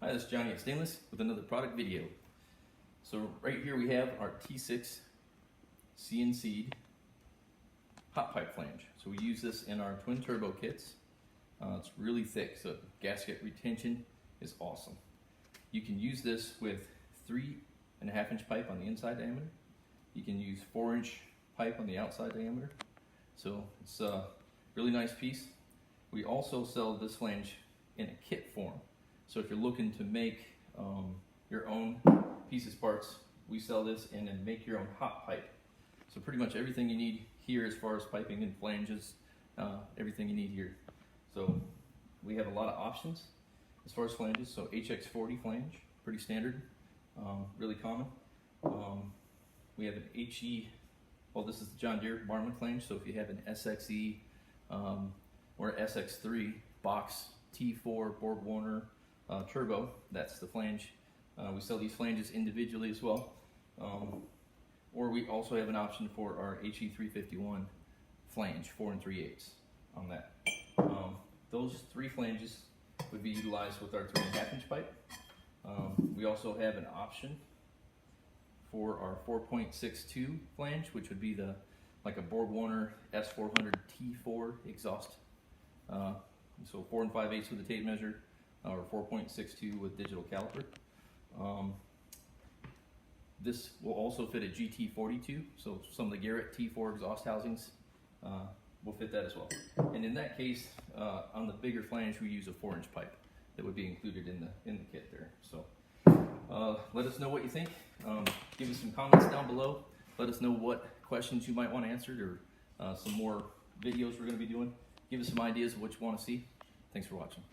Hi, this is Johnny at Stainless with another product video. So right here we have our T6 CNC hot pipe flange. So we use this in our twin turbo kits. It's really thick, so gasket retention is awesome. You can use this with 3.5 inch pipe on the inside diameter. You can use 4 inch pipe on the outside diameter. So it's a really nice piece. We also sell this flange in a kit form. So if you're looking to make your own pieces parts, we sell this in a make your own hot pipe. So pretty much everything you need here as far as piping and flanges, everything you need here. So we have a lot of options as far as flanges. So HX40 flange, pretty standard, really common. We have an HE, well, this is the John Deere Barman flange. So if you have an SXE or SX3 box T4 Borg Warner turbo, that's the flange. We sell these flanges individually as well. Or we also have an option for our HE351 flange, 4 3/8 on that. Those three flanges would be utilized with our 3.5 inch pipe. We also have an option for our 4.62 flange, which would be like a Borg Warner S400 T4 exhaust. So 4 5/8 with a tape measure, or 4.62 with digital caliper. This will also fit a GT42, so some of the Garrett T4 exhaust housings will fit that as well. And in that case, on the bigger flange, we use a 4 inch pipe that would be included in the kit there. So let us know what you think. Give us some comments down below. Let us know what questions you might want answered, or some more videos we're going to be doing. Give us some ideas of what you want to see. Thanks for watching.